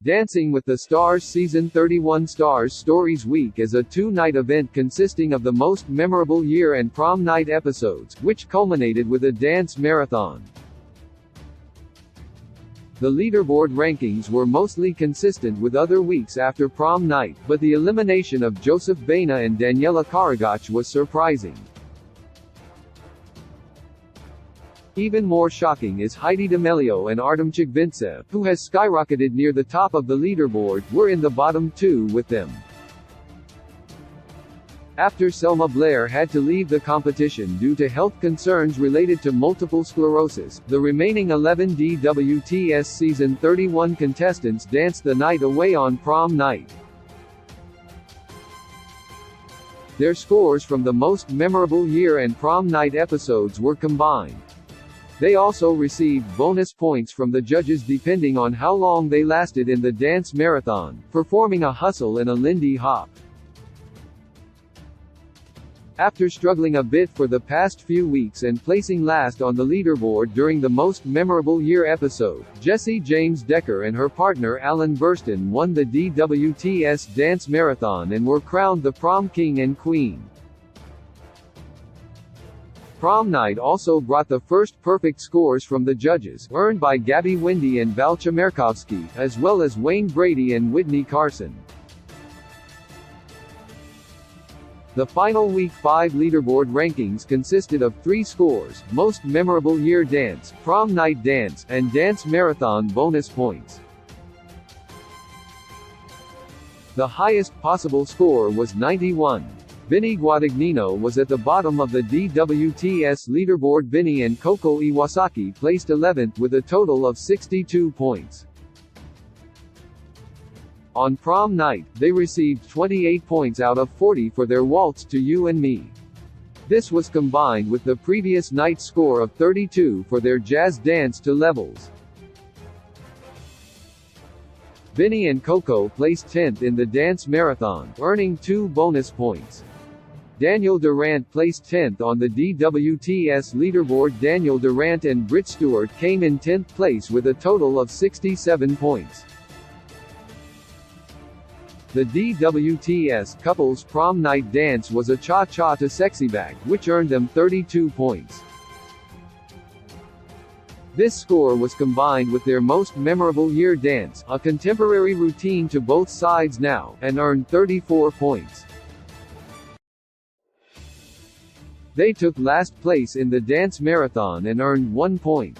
Dancing with the Stars Season 31 Stars Stories Week is a two-night event consisting of the most memorable year and prom night episodes, which culminated with a dance marathon. The leaderboard rankings were mostly consistent with other weeks after prom night, but the elimination of Joseph Baena and Daniela Karagach was surprising. Even more shocking is Heidi D'Amelio and Artem Chigvintsev, who has skyrocketed near the top of the leaderboard, were in the bottom two with them. After Selma Blair had to leave the competition due to health concerns related to multiple sclerosis, the remaining 11 DWTS Season 31 contestants danced the night away on prom night. Their scores from the most memorable year and prom night episodes were combined. They also received bonus points from the judges depending on how long they lasted in the dance marathon, performing a hustle and a Lindy Hop. After struggling a bit for the past few weeks and placing last on the leaderboard during the most memorable year episode, Jessie James Decker and her partner Alan Burston won the DWTS Dance Marathon and were crowned the Prom King and Queen. Prom night also brought the first perfect scores from the judges, earned by Gabby Wendy and Val Chmerkovsky, as well as Wayne Brady and Whitney Carson. The final Week 5 leaderboard rankings consisted of 3 scores: Most Memorable Year Dance, Prom Night Dance, and Dance Marathon bonus points. The highest possible score was 91. Vinny Guadagnino was at the bottom of the DWTS leaderboard. Vinny and Coco Iwasaki placed 11th with a total of 62 points. On prom night, they received 28 points out of 40 for their Waltz to You and Me. This was combined with the previous night's score of 32 for their Jazz Dance to Levels. Vinny and Coco placed 10th in the dance marathon, earning 2 bonus points. Daniel Durant placed 10th on the DWTS leaderboard. Daniel Durant and Britt Stewart came in 10th place with a total of 67 points. The DWTS couples prom night dance was a cha-cha to Sexy Back, which earned them 32 points. This score was combined with their most memorable year dance, a contemporary routine to both sides now, and earned 34 points. They took last place in the dance marathon and earned 1 point.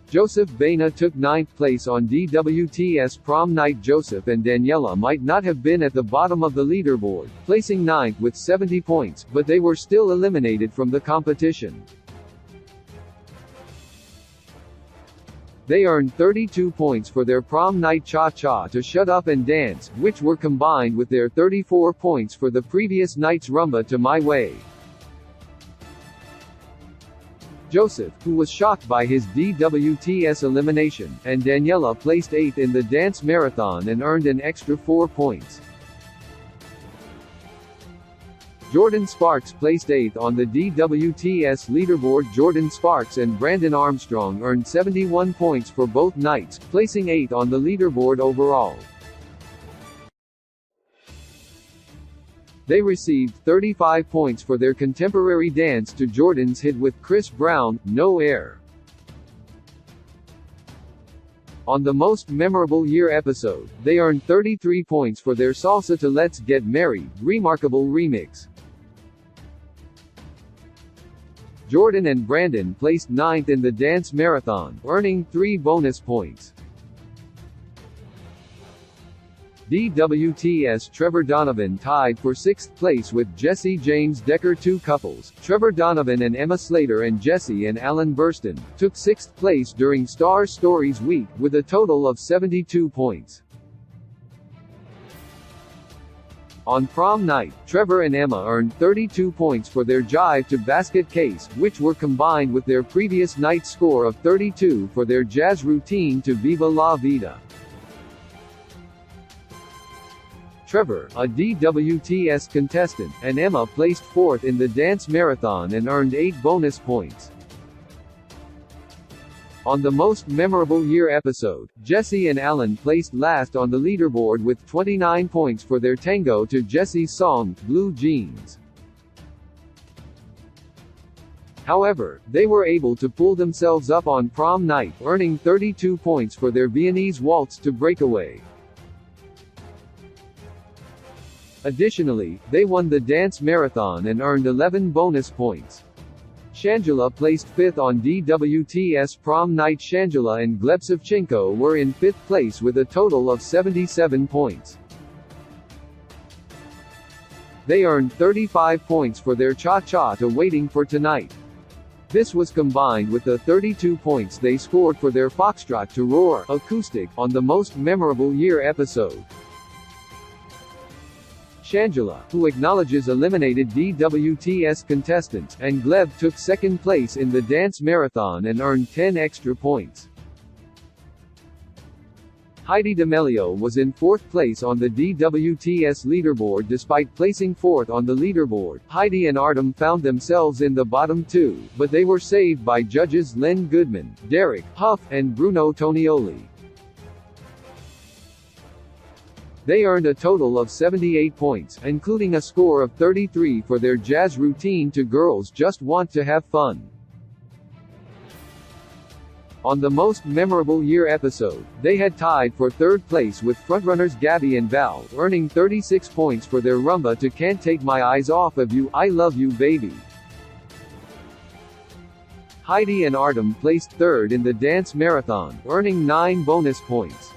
Joseph Baena took 9th place on DWTS prom night. Joseph and Daniela might not have been at the bottom of the leaderboard, placing 9th with 70 points, but they were still eliminated from the competition. They earned 32 points for their prom night cha-cha to Shut Up and Dance, which were combined with their 34 points for the previous night's rumba to My Way. Joseph, who was shocked by his DWTS elimination, and Daniela placed 8th in the dance marathon and earned an extra 4 points. Jordan Sparks placed 8th on the DWTS leaderboard. Jordan Sparks and Brandon Armstrong earned 71 points for both nights, placing 8th on the leaderboard overall. They received 35 points for their contemporary dance to Jordan's hit with Chris Brown, No Air. On the most memorable year episode, they earned 33 points for their Salsa to Let's Get Married, Remarkable Remix. Jordan and Brandon placed 9th in the dance marathon, earning 3 bonus points. DWTS Trevor Donovan tied for 6th place with Jessie James Decker. 2 couples, Trevor Donovan and Emma Slater, and Jessie and Alan Burston, took 6th place during Star Stories Week, with a total of 72 points. On prom night, Trevor and Emma earned 32 points for their Jive to Basket Case, which were combined with their previous night's score of 32 for their jazz routine to Viva La Vida. Trevor, a DWTS contestant, and Emma placed 4th in the dance marathon and earned 8 bonus points. On the Most Memorable Year episode, Jesse and Alan placed last on the leaderboard with 29 points for their tango to Jesse's song, Blue Jeans. However, they were able to pull themselves up on prom night, earning 32 points for their Viennese waltz to Breakaway. Additionally, they won the dance marathon and earned 11 bonus points. Shangela placed 5th on DWTS prom night. Shangela and Gleb Savchenko were in 5th place with a total of 77 points. They earned 35 points for their cha-cha to Waiting for Tonight. This was combined with the 32 points they scored for their foxtrot to Roar acoustic on the Most Memorable Year episode. Shangela, who acknowledges eliminated DWTS contestants, and Gleb took 2nd place in the dance marathon and earned 10 extra points. Heidi D'Amelio was in 4th place on the DWTS leaderboard. Despite placing 4th on the leaderboard, Heidi and Artem found themselves in the bottom 2, but they were saved by judges Len Goodman, Derek Huff, and Bruno Tonioli. They earned a total of 78 points, including a score of 33 for their jazz routine to Girls Just Want to Have Fun. On the Most Memorable Year episode, they had tied for 3rd place with frontrunners Gabby and Val, earning 36 points for their rumba to Can't Take My Eyes Off of You, I Love You Baby. Heidi and Artem placed 3rd in the dance marathon, earning 9 bonus points.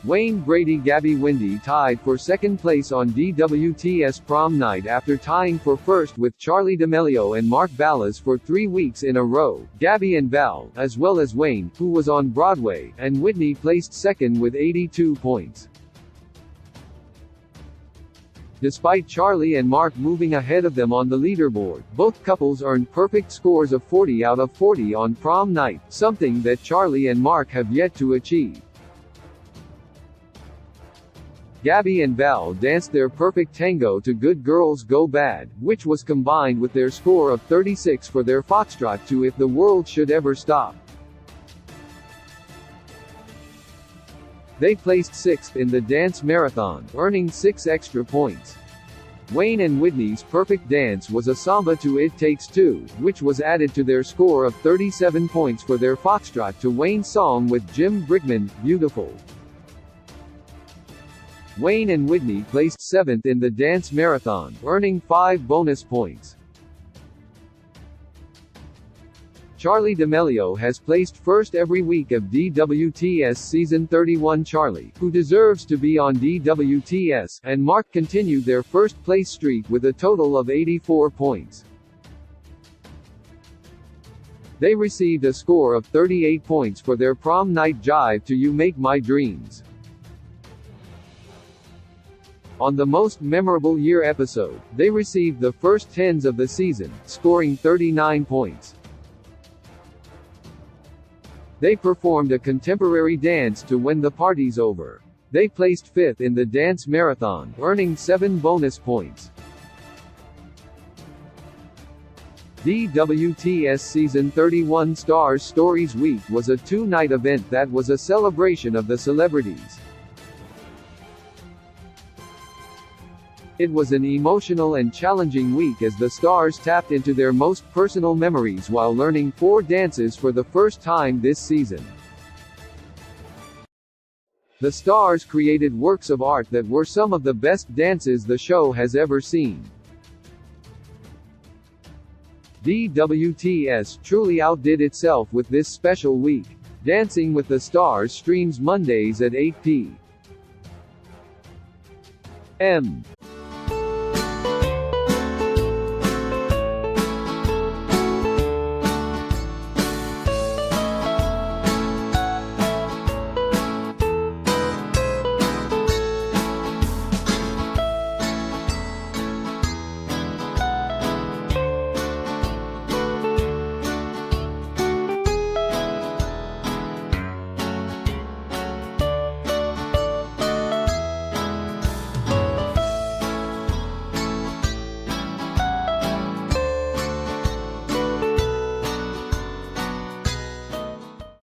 Wayne, Brady, Gabby, Wendy tied for 2nd place on DWTS prom night after tying for 1st with Charlie D'Amelio and Mark Ballas for 3 weeks in a row. Gabby and Val, as well as Wayne, who was on Broadway, and Whitney placed 2nd with 82 points. Despite Charlie and Mark moving ahead of them on the leaderboard, both couples earned perfect scores of 40 out of 40 on prom night, something that Charlie and Mark have yet to achieve. Gabby and Val danced their perfect tango to Good Girls Go Bad, which was combined with their score of 36 for their foxtrot to If the World Should Ever Stop. They placed 6th in the dance marathon, earning 6 extra points. Wayne and Whitney's perfect dance was a samba to It Takes Two, which was added to their score of 37 points for their foxtrot to Wayne's song with Jim Brigman, Beautiful. Wayne and Whitney placed 7th in the dance marathon, earning 5 bonus points. Charlie D'Amelio has placed 1st every week of DWTS Season 31. Charlie, who deserves to be on DWTS, and Mark continued their 1st place streak with a total of 84 points. They received a score of 38 points for their prom night jive to You Make My Dreams. On the Most Memorable Year episode, they received the first 10s of the season, scoring 39 points. They performed a contemporary dance to When the Party's Over. They placed 5th in the dance marathon, earning 7 bonus points. DWTS Season 31 Stars Stories Week was a 2-night event that was a celebration of the celebrities. It was an emotional and challenging week as the stars tapped into their most personal memories while learning 4 dances for the first time this season. The stars created works of art that were some of the best dances the show has ever seen. DWTS truly outdid itself with this special week. Dancing with the Stars streams Mondays at 8 p.m.